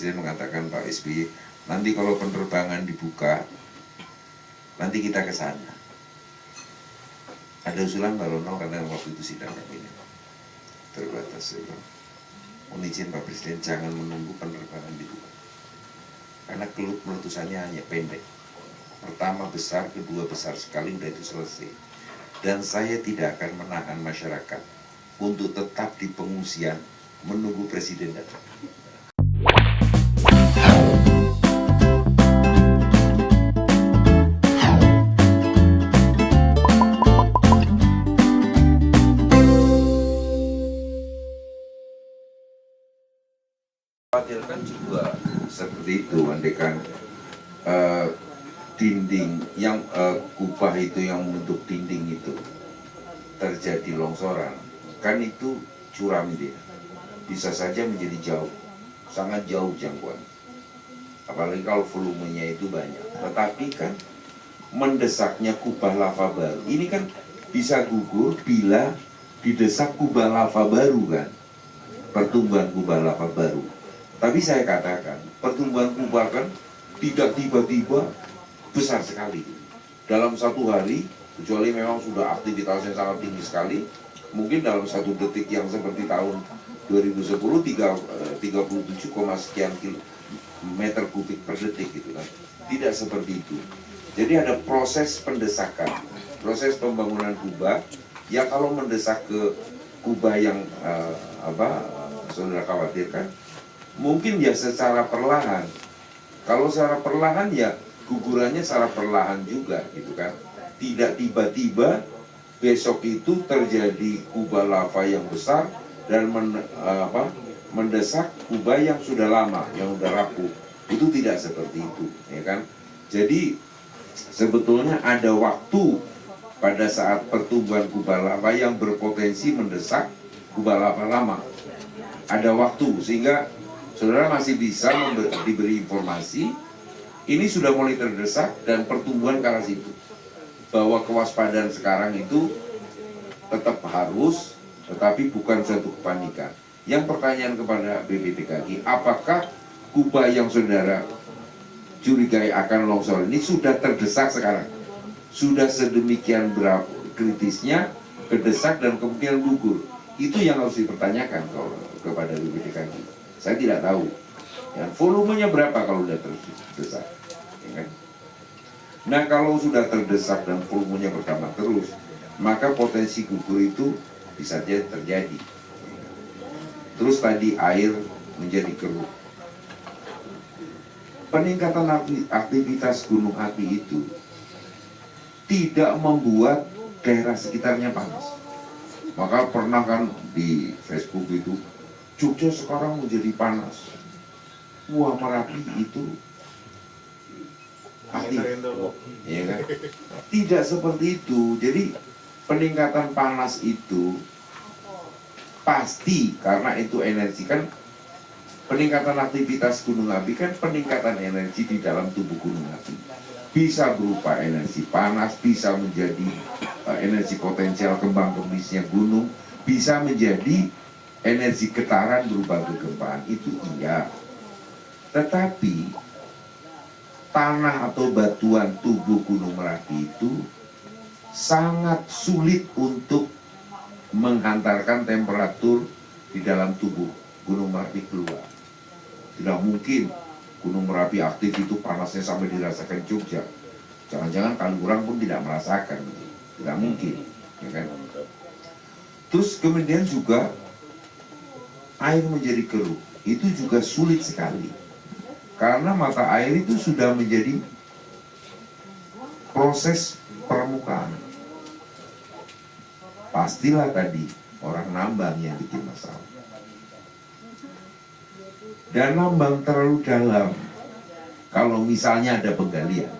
Presiden mengatakan Pak SBY, nanti kalau penerbangan dibuka, nanti kita ke sana. Ada usulan Mbak Rono karena waktu itu sidang kabinet terbatas. Mohon izin Pak Presiden, jangan menunggu penerbangan dibuka. Karena kelut meletusannya hanya pendek. Pertama besar, kedua besar sekali, udah itu selesai. Dan saya tidak akan menahan masyarakat untuk tetap di pengungsian menunggu Presiden datang. Khawatirkan juga seperti itu, andekan dinding yang kubah itu yang membentuk dinding itu terjadi longsoran, kan itu curam dia, bisa saja menjadi jauh, sangat jauh jangkauan, apalagi kalau volumenya itu banyak. Tetapi kan mendesaknya kubah lava baru ini kan bisa gugur bila didesak kubah lava baru kan, pertumbuhan kubah lava baru. Tapi saya katakan, pertumbuhan kubah kan tidak tiba-tiba besar sekali. Dalam satu hari, kecuali memang sudah aktivitasnya sangat tinggi sekali, mungkin dalam satu detik yang seperti tahun 2010, 37, sekian meter kubik per detik gitu kan. Tidak seperti itu. Jadi ada proses pendesakan, proses pembangunan kubah, ya kalau mendesak ke kubah yang saudara khawatirkan, mungkin ya secara perlahan. Kalau secara perlahan ya gugurannya secara perlahan juga gitu kan. Tidak tiba-tiba besok itu terjadi kubah lava yang besar dan mendesak kubah yang sudah lama, yang sudah rapuh. Itu tidak seperti itu, ya kan. Jadi sebetulnya ada waktu pada saat pertumbuhan kubah lava yang berpotensi mendesak kubah lava lama. Ada waktu sehingga saudara masih bisa diberi informasi, ini sudah mulai terdesak dan pertumbuhan ke arah situ. Bahwa kewaspadaan sekarang itu tetap harus, tetapi bukan suatu kepanikan. Yang pertanyaan kepada BPBKG, apakah kubah yang saudara curigai akan longsor ini sudah terdesak sekarang? Sudah sedemikian berapa kritisnya, terdesak dan kemungkinan gugur? Itu yang harus dipertanyakan kepada BPBKG. Saya tidak tahu ya, volumenya berapa kalau sudah terdesak, ya kan? Nah kalau sudah terdesak dan volumenya bertambah terus, maka potensi gugur itu bisa terjadi. Terus tadi air menjadi keruh. Peningkatan aktivitas gunung api itu tidak membuat daerah sekitarnya panas. Maka pernah kan di Facebook itu, Jogja sekarang menjadi panas. Wah, Merapi itu aktif, ya kan? Tidak seperti itu. Jadi peningkatan panas itu pasti karena itu energi kan. Peningkatan aktivitas gunung api kan peningkatan energi di dalam tubuh gunung api. Bisa berupa energi panas, bisa menjadi energi potensial kembang kempisnya gunung, bisa menjadi energi getaran berupa kegempaan, itu iya. Tetapi tanah atau batuan tubuh Gunung Merapi itu sangat sulit untuk menghantarkan temperatur di dalam tubuh Gunung Merapi keluar. Tidak mungkin Gunung Merapi aktif itu panasnya sampai dirasakan Jogja. Jangan-jangan Kaliurang pun tidak merasakan, tidak mungkin, ya kan? Terus kemudian juga air menjadi keruh, itu juga sulit sekali karena mata air itu sudah menjadi proses permukaan. Pastilah tadi orang nambang yang bikin masalah, dan nambang terlalu dalam. Kalau misalnya ada penggalian,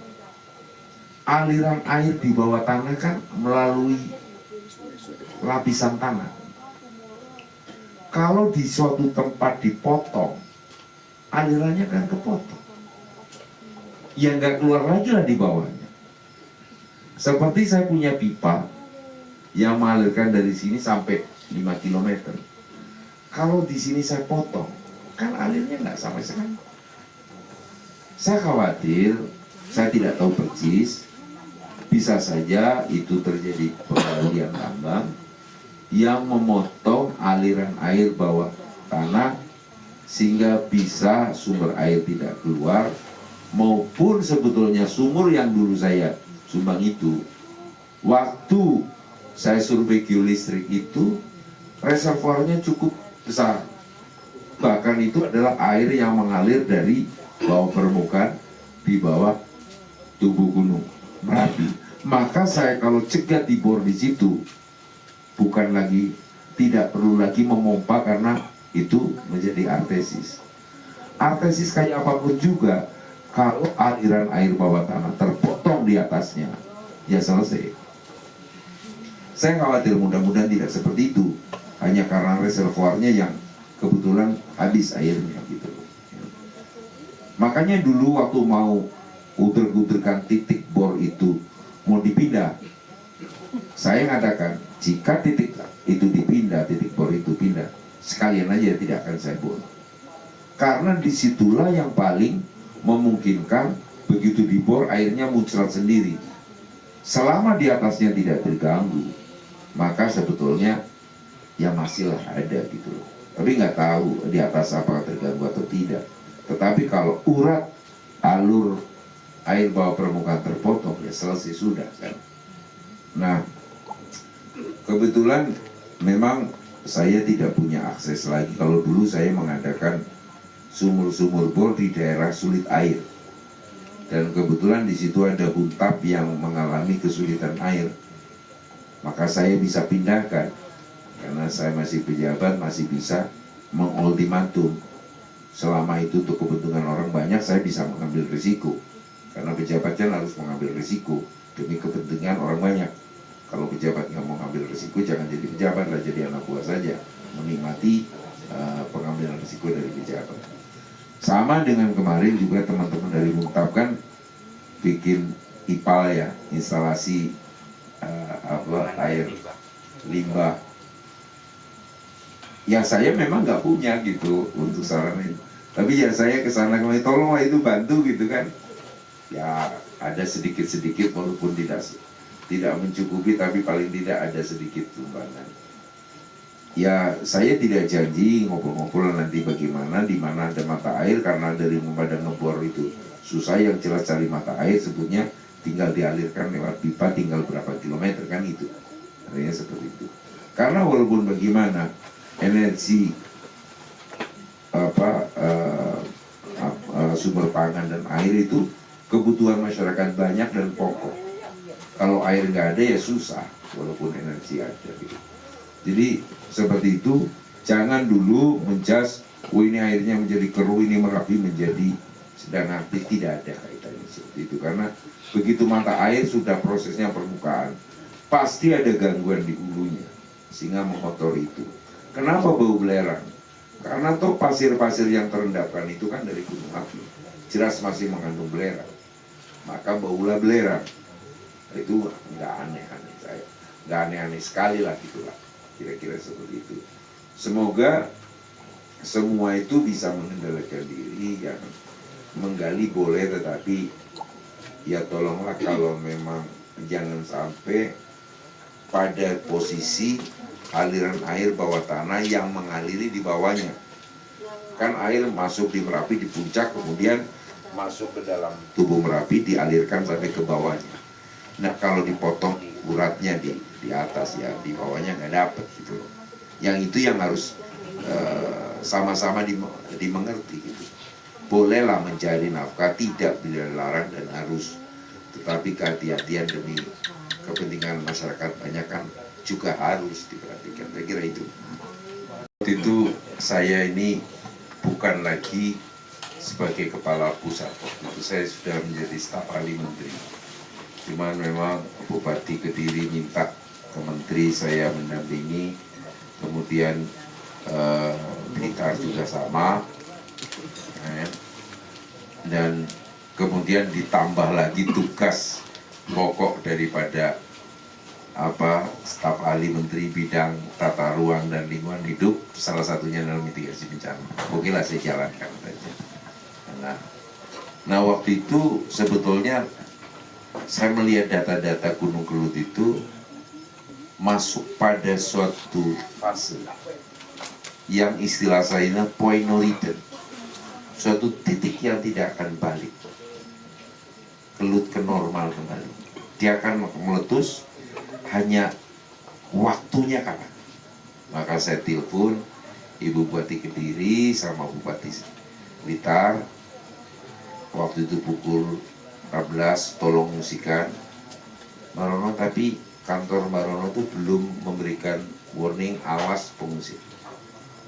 aliran air di bawah tanah kan melalui lapisan tanah. Kalau di suatu tempat dipotong, alirannya kan kepotong, yang nggak keluar lagi lah di bawahnya. Seperti saya punya pipa yang mengalirkan dari sini sampai 5 km. Kalau di sini saya potong, kan alirnya nggak sampai sekali. Saya khawatir, saya tidak tahu persis, bisa saja itu terjadi penggalian tambang yang memotong aliran air bawah tanah sehingga bisa sumber air tidak keluar, maupun sebetulnya sumur yang dulu saya sumbang itu, waktu saya survei geolistrik itu reservoirnya cukup besar, bahkan itu adalah air yang mengalir dari bawah permukaan di bawah tubuh gunung Merapi. Maka saya kalau cegat di bor di situ, bukan lagi, tidak perlu lagi memompa karena itu menjadi artesis. Artesis kayak apapun juga, kalau aliran air bawah tanah terpotong di atasnya, ya selesai. Saya khawatir mudah-mudahan tidak seperti itu, hanya karena reservoirnya yang kebetulan habis airnya gitu. Makanya dulu waktu mau uter-uterkan titik bor itu mau dipindah, saya mengatakan jika titik itu dipindah, titik bor itu pindah, sekalian aja tidak akan saya bor. Karena disitulah yang paling memungkinkan begitu dibor airnya muncrat sendiri. Selama di atasnya tidak terganggu, maka sebetulnya ya masihlah ada gitu loh. Tapi nggak tahu di atas apakah terganggu atau tidak. Tetapi kalau urat alur air bawah permukaan terpotong, ya selesai sudah kan. Nah, kebetulan memang saya tidak punya akses lagi. Kalau dulu saya mengadakan sumur-sumur bor di daerah sulit air, dan kebetulan di situ ada huntap yang mengalami kesulitan air, maka saya bisa pindahkan karena saya masih pejabat, masih bisa mengultimatum. Selama itu untuk kepentingan orang banyak, saya bisa mengambil risiko, karena pejabat kan harus mengambil risiko demi kepentingan orang banyak. Kalau pejabat nggak mau ngambil risiko, jangan jadi pejabat lah, jadi anak buah saja, menikmati pengambilan risiko dari pejabat. Sama dengan kemarin juga teman-teman dari Muntap kan bikin IPAL ya, instalasi air limbah. Ya saya memang nggak punya gitu untuk sarana itu, tapi ya saya kesana kemarin, tolonglah itu bantu gitu kan. Ya ada sedikit-sedikit walaupun tidak mencukupi, tapi paling tidak ada sedikit sumbangan. Ya saya tidak janji ngobrol-ngobrol nanti bagaimana, di mana ada mata air, karena dari memandang ngebor itu susah. Yang jelas cari mata air sebutnya tinggal dialirkan lewat pipa, tinggal berapa kilometer kan itu, artinya seperti itu. Karena walaupun bagaimana energi sumber pangan dan air itu kebutuhan masyarakat banyak dan pokok. Kalau air nggak ada ya susah, walaupun energi ada gitu. Jadi seperti itu, jangan dulu menjas, oh ini airnya menjadi keruh, ini Merapi menjadi sedang aktif, tidak ada kaitannya seperti itu. Karena begitu mata air sudah prosesnya permukaan, pasti ada gangguan di hulunya sehingga mengotori itu. Kenapa bau belerang? Karena toh pasir-pasir yang terendapkan itu kan dari gunung api, jelas masih mengandung belerang, maka baulah belerang. Itu nggak aneh-aneh, saya nggak aneh-aneh sekali lah gitulah, kira-kira seperti itu. Semoga semua itu bisa mengendalikan diri. Yang menggali boleh, tetapi ya tolonglah kalau memang jangan sampai pada posisi aliran air bawah tanah yang mengaliri di bawahnya. Kan air masuk di Merapi di puncak, kemudian masuk ke dalam tubuh Merapi, dialirkan sampai ke bawahnya. Nah kalau dipotong uratnya di atas, ya di bawahnya nggak dapat gitu loh. Yang itu yang harus sama-sama dimengerti gitu. Bolehlah mencari nafkah, tidak dilarang dan harus, tetapi kehati-hatian demi kepentingan masyarakat banyak kan juga harus diperhatikan. Saya kira itu. Waktu itu saya ini bukan lagi sebagai kepala pusat, waktu itu saya sudah menjadi staf ahli menteri. Cuman memang Bupati Kediri minta ke menteri saya mendampingi, kemudian Blitar juga sama, dan kemudian ditambah lagi tugas pokok daripada staf ahli menteri bidang tata ruang dan lingkungan hidup, salah satunya dalam mitigasi bencana. Oke lah, saya jalankan saja. Nah waktu itu sebetulnya saya melihat data-data Gunung Kelut itu masuk pada suatu fase yang istilah saya point no return, suatu titik yang tidak akan balik. Kelut ke normal kembali, dia akan meletus, hanya waktunya kapan. Maka saya telepon Ibu Bupati Kediri sama Bupati Blitar, waktu itu pukul 14, tolong musikan Mbak Rono, tapi kantor Mbak Rono itu belum memberikan warning awas pengungsi.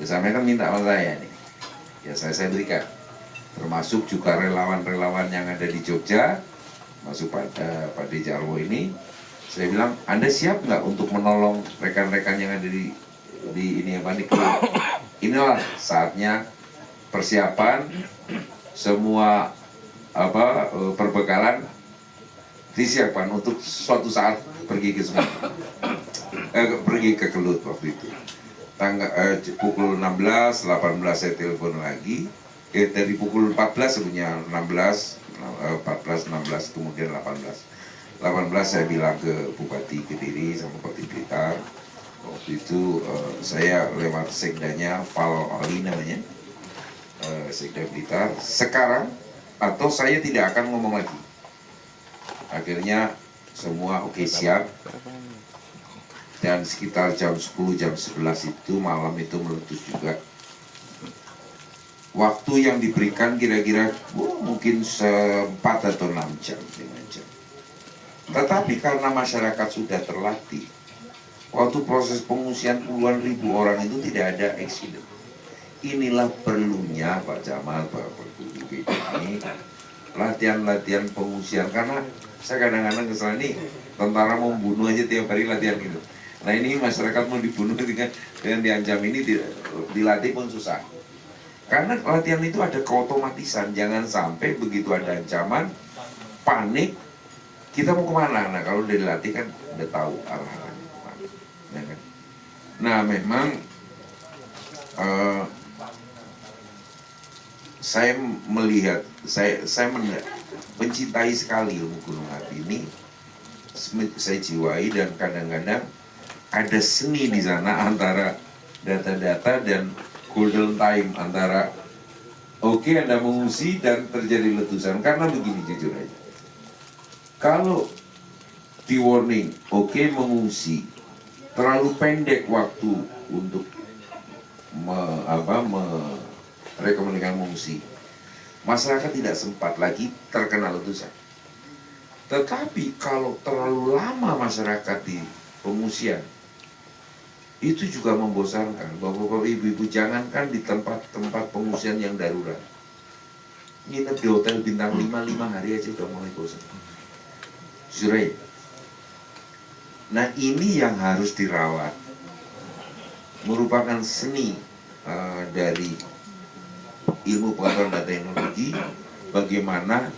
Saya kan minta sama saya nih, ya saya berikan, termasuk juga relawan-relawan yang ada di Jogja, masuk pada Pak Dejarwo ini. Saya bilang, Anda siap nggak untuk menolong rekan-rekan yang ada di ini apa di Kelut? Inilah saatnya persiapan, semua perbekalan disiapkan untuk suatu saat pergi ke pergi ke Kelut waktu itu. Pukul 16, 18 saya telepon lagi. Dari pukul 14 sebenarnya 16, 14, 16, kemudian 18 saya bilang ke Bupati Kediri sama Bupati Blitar. Waktu itu saya lewat sekdanya Val Ali namanya, Sekda Blitar. Sekarang atau saya tidak akan ngomong lagi. Akhirnya semua oke, siap. Dan sekitar jam 10, jam 11 itu malam itu meletus juga. Waktu yang diberikan kira-kira mungkin 4 atau 6 jam, 5 jam. Tetapi karena masyarakat sudah terlatih, waktu proses pengungsian puluhan ribu orang itu tidak ada eksiden. Inilah perlunya Pak Jamal, Pak Guru ini latihan-latihan pengungsian. Karena saya kadang-kadang kesal nih, tentara mau membunuh aja tiap hari latihan gitu. Nah ini masyarakat mau dibunuh dengan diancam ini, dilatih pun susah. Karena latihan itu ada keotomatisan, jangan sampai begitu ada ancaman, panik, kita mau kemana? Nah kalau udah dilatih kan udah tahu arahnya kemana. Ya kan? Nah memang saya melihat, saya mencintai sekali ilmu gunung api ini, saya jiwai, dan kadang-kadang ada seni di sana antara data-data dan golden time, antara oke, Anda mengungsi dan terjadi letusan. Karena begini, jujur aja, kalau di warning oke mengungsi, terlalu pendek waktu untuk merekomendasikan mengungsi, masyarakat tidak sempat lagi terkena letusan. Tetapi kalau terlalu lama masyarakat di pengungsian, itu juga membosankan. Bapak-bapak, ibu-ibu, jangankan di tempat-tempat pengungsian yang darurat, nginep di hotel bintang 5 hari aja udah mulai bosan. Surai. Nah ini yang harus dirawat, merupakan seni dari ilmu pengetahuan dan teknologi, bagaimana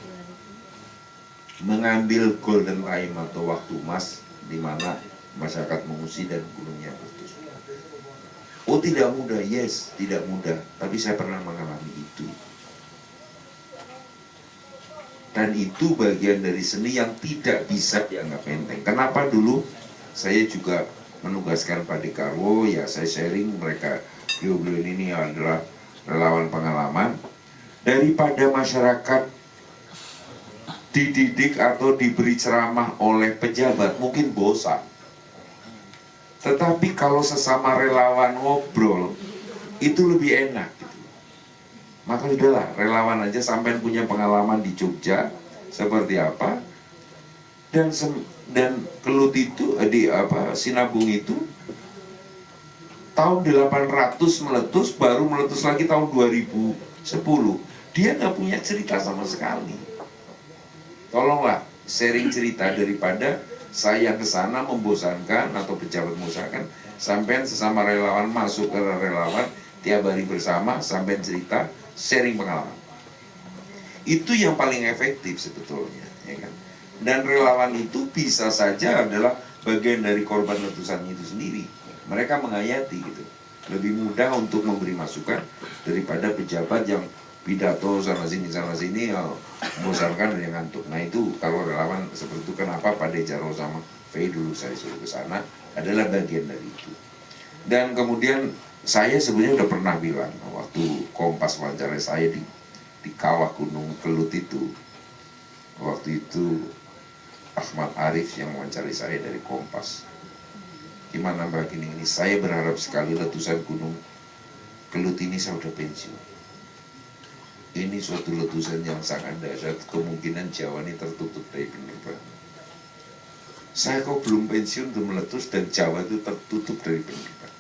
mengambil golden time atau waktu emas di mana masyarakat mengungsi dan gunungnya meletus. Oh tidak mudah, yes, tidak mudah, tapi saya pernah mengalami itu. Dan itu bagian dari seni yang tidak bisa dianggap enteng. Kenapa dulu saya juga menugaskan Pak Dekarwo, ya saya sharing mereka, beliau ini adalah relawan pengalaman. Daripada masyarakat dididik atau diberi ceramah oleh pejabat, mungkin bosan. Tetapi kalau sesama relawan ngobrol, itu lebih enak gitu. Maka udahlah, relawan aja, sampai punya pengalaman di Jogja seperti apa, dan Kelut itu Sinabung itu tahun 800 meletus, baru meletus lagi tahun 2010. Dia nggak punya cerita sama sekali. Tolonglah sharing cerita, daripada saya ke sana membosankan atau pejabat membosankan. Sampai sesama relawan masuk ke relawan, tiap hari bersama, sampai cerita, sharing pengalaman. Itu yang paling efektif sebetulnya, ya kan? Dan relawan itu bisa saja adalah bagian dari korban letusannya itu sendiri. Mereka menghayati gitu. Lebih mudah untuk memberi masukan daripada pejabat yang pidato sana sini membosankan dan yang ngantuk. Nah itu kalau relawan seperti itu, kenapa Pak Dejaro sama Fei dulu saya suruh ke sana adalah bagian dari itu. Dan kemudian saya sebenarnya udah pernah bilang waktu Kompas wawancara saya di kawah Gunung Kelut itu, waktu itu Ahmad Arif yang wawancari saya dari Kompas. Gimana Mbak ini saya berharap sekali letusan Gunung Kelut ini saya udah pensiun. Ini suatu letusan yang sangat dahsyat, kemungkinan Jawa ini tertutup dari penerbangan. Saya kok belum pensiun untuk meletus dan Jawa itu tertutup dari penerbangan.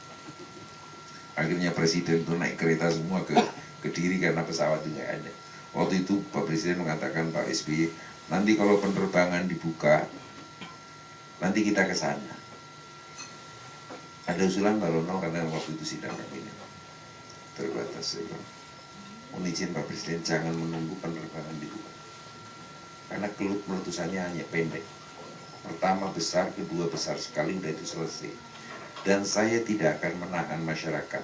Akhirnya Presiden itu naik kereta semua ke Kediri karena pesawat itu nggak ada. Waktu itu Pak Presiden mengatakan, Pak SBY, nanti kalau penerbangan dibuka, nanti kita ke sana. Ada usulan Mbak Rono karena waktu itu sidang kabinet terbatas. Saya bilang, mohon izin Pak Presiden, jangan menunggu penerbangan dibuka. Karena Kelut meletusannya hanya pendek. Pertama besar, kedua besar sekali, udah itu selesai. Dan saya tidak akan menahan masyarakat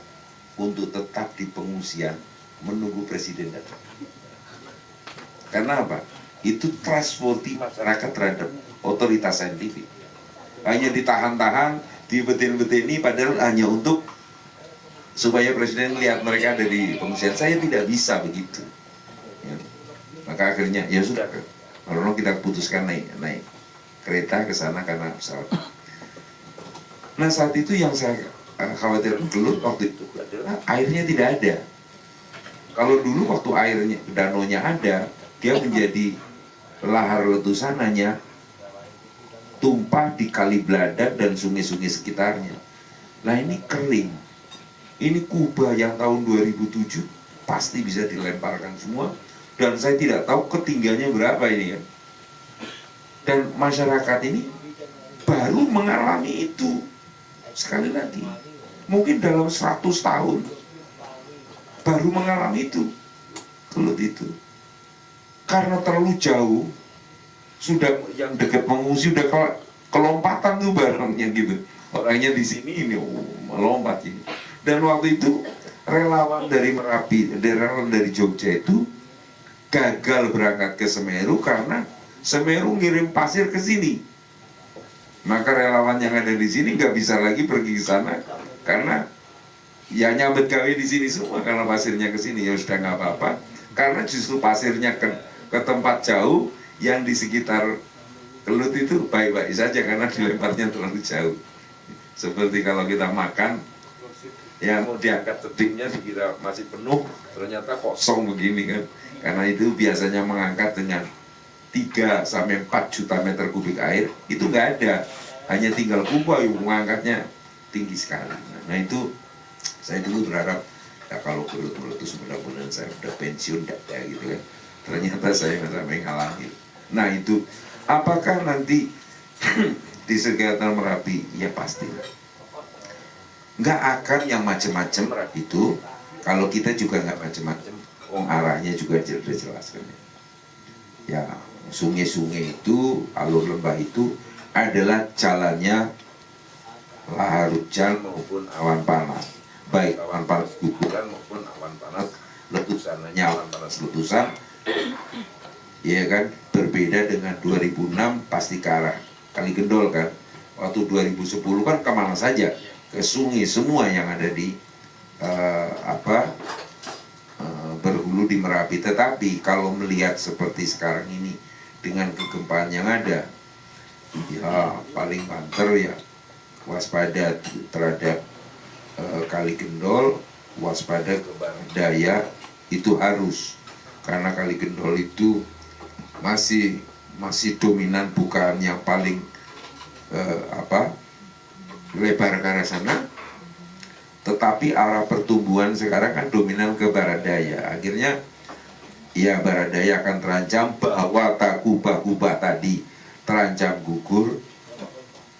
untuk tetap di pengungsian menunggu Presiden datang. Karena apa? Itu trustworthy masyarakat terhadap otoritas saintifik. Hanya ditahan-tahan, dibetin-betini, padahal hanya untuk supaya Presiden lihat mereka ada di pengungsian. Saya tidak bisa begitu. Ya. Maka akhirnya ya sudah, kalau kita putuskan naik kereta ke sana karena pesawat. Nah saat itu yang saya khawatir Kelut waktu itu adalah airnya tidak ada. Kalau dulu waktu airnya danaunya ada, dia menjadi lahar letusan hanya tumpah di Kali Bladak dan sungai-sungai sekitarnya. Nah ini kering. Ini kubah yang tahun 2007 pasti bisa dilemparkan semua. Dan saya tidak tahu ketinggiannya berapa ini ya. Dan masyarakat ini baru mengalami itu. Sekali lagi, mungkin dalam 100 tahun baru mengalami itu. Kelut itu karena terlalu jauh, sudah yang dekat mengungsi udah kelompatan tuh barangnya gitu. Orangnya di sini ini melompat ini. Dan waktu itu relawan dari Merapi, relawan dari Jogja itu gagal berangkat ke Semeru karena Semeru ngirim pasir ke sini. Maka relawan yang ada di sini nggak bisa lagi pergi ke sana karena ya nyambet gawe di sini semua karena pasirnya ke sini. Ya sudah nggak apa-apa, karena justru pasirnya ke tempat jauh yang di sekitar Kelut itu baik-baik saja karena dilemparnya terlalu jauh. Seperti kalau kita makan, ya mau diangkat tebingnya dikira masih penuh, ternyata kosong begini kan. Karena itu biasanya mengangkat dengan 3 sampai 4 juta meter kubik air, itu nggak ada. Hanya tinggal kubah yang mengangkatnya tinggi sekali. Nah itu saya dulu berharap, ya kalau Kelut meletus mudah-mudahan saya udah pensiun ya gitu kan. Ternyata saya nggak sampai ngalamin. Nah itu, apakah nanti di sekitar Merapi? Ya pastilah. Nggak akan yang macam-macam Merapi itu, kalau kita juga nggak macam-macam. Arahnya juga sudah jelas kan. Ya, sungai-sungai itu, alur lembah itu adalah jalannya lahar hujan maupun awan panas. Baik awan panas guguran maupun awan panas letusan. Hanya awan panas letusan, ya kan, berbeda dengan 2006 pasti ke arah Kali Gendol kan. Waktu 2010 kan kemana saja? Ke sungai semua yang ada di berhulu di Merapi. Tetapi kalau melihat seperti sekarang ini dengan kegempaan yang ada, ya paling banter ya waspada terhadap Kali Gendol, waspada ke barat daya itu harus, karena Kali Gendol itu masih dominan, bukan yang paling lebar ke arah sana, tetapi arah pertumbuhan sekarang kan dominan ke barat daya. Akhirnya ya barat daya akan terancam, bahwa kubah-kubah tadi terancam gugur.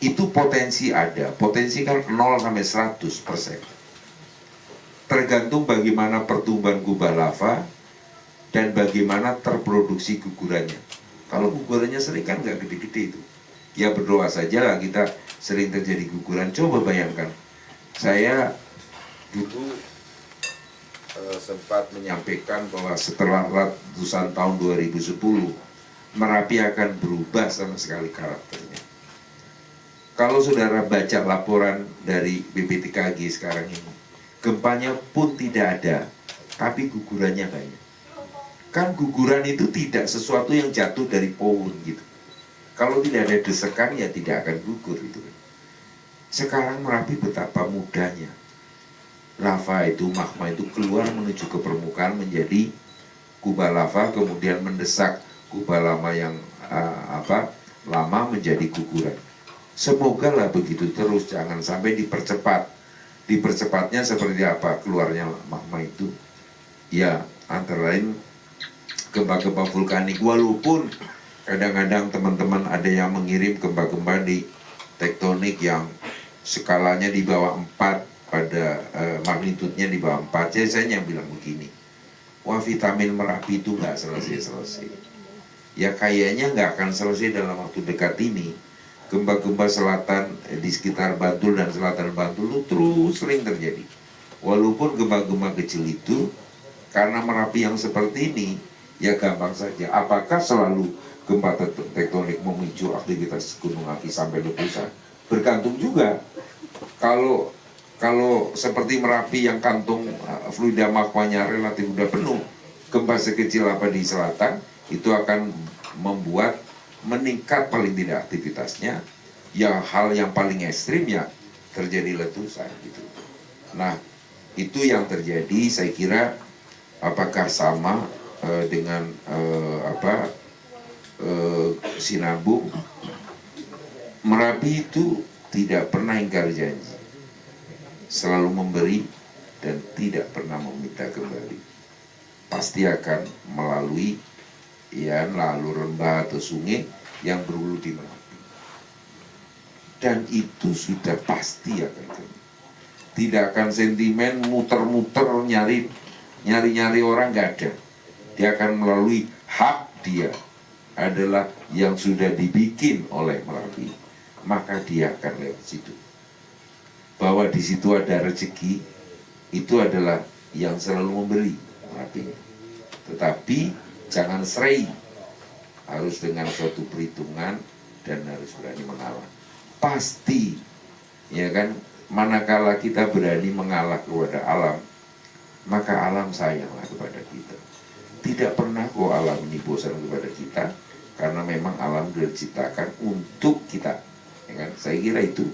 Itu potensi ada, potensi kan 0 sampai 100%. Tergantung bagaimana pertumbuhan kubah lava dan bagaimana terproduksi gugurannya. Kalau gugurannya sering kan nggak gede-gede itu. Ya berdoa saja lah kita sering terjadi guguran. Coba bayangkan, saya dulu sempat menyampaikan bahwa setelah ratusan tahun 2010 Merapi akan berubah sama sekali karakternya. Kalau saudara baca laporan dari BPTKG sekarang ini, gempanya pun tidak ada, tapi gugurannya banyak. Kan guguran itu tidak sesuatu yang jatuh dari pohon gitu. Kalau tidak ada desekan ya tidak akan gugur itu. Sekarang Merapi betapa mudahnya lava itu, magma itu keluar menuju ke permukaan menjadi kubah lava, kemudian mendesak kubah lama yang lama menjadi guguran. Semoga lah begitu terus, jangan sampai dipercepat. Dipercepatnya seperti apa keluarnya magma itu? Ya, antara lain gempa-gempa vulkanik, walaupun kadang-kadang teman-teman ada yang mengirim gempa-gempa di tektonik yang skalanya di bawah 4, pada magnitudenya di bawah 4. Jadi saya yang bilang begini, wah vitamin Merapi itu nggak selesai-selesai. Ya kayaknya nggak akan selesai dalam waktu dekat ini. Gempa-gempa selatan di sekitar Bantul dan selatan Bantul itu terus sering terjadi. Walaupun gempa-gempa kecil itu, karena Merapi yang seperti ini, ya gampang saja. Apakah selalu gempa tektonik memicu aktivitas gunung api sampai letusan? Bergantung juga. Kalau seperti Merapi yang kantung fluida magmanya relatif udah penuh, gempa sekecil apa di selatan itu akan membuat meningkat paling tidak aktivitasnya. Ya hal yang paling ekstrim ya terjadi letusan gitu. Nah itu yang terjadi. Saya kira apakah sama dengan Sinabung? Merapi itu tidak pernah ingkar janji, selalu memberi dan tidak pernah meminta kembali. Pasti akan melalui lalu lembah atau sungai yang berhulu di Merapi. Dan itu sudah pasti akan terjadi. Tidak akan sentimen muter-muter nyari orang, nggak ada. Dia akan melalui hak dia adalah yang sudah dibikin oleh Merapi, maka dia akan lewat situ. Bahwa di situ ada rezeki, itu adalah yang selalu memberi Merapi. Tetapi jangan serai, harus dengan suatu perhitungan dan harus berani mengalah. Pasti, ya kan, manakala kita berani mengalah kepada alam, maka alam sayanglah kepada kita. Tidak pernah kok alam ini bosan kepada kita, karena memang alam diciptakan untuk kita, ya kan? Saya kira itu.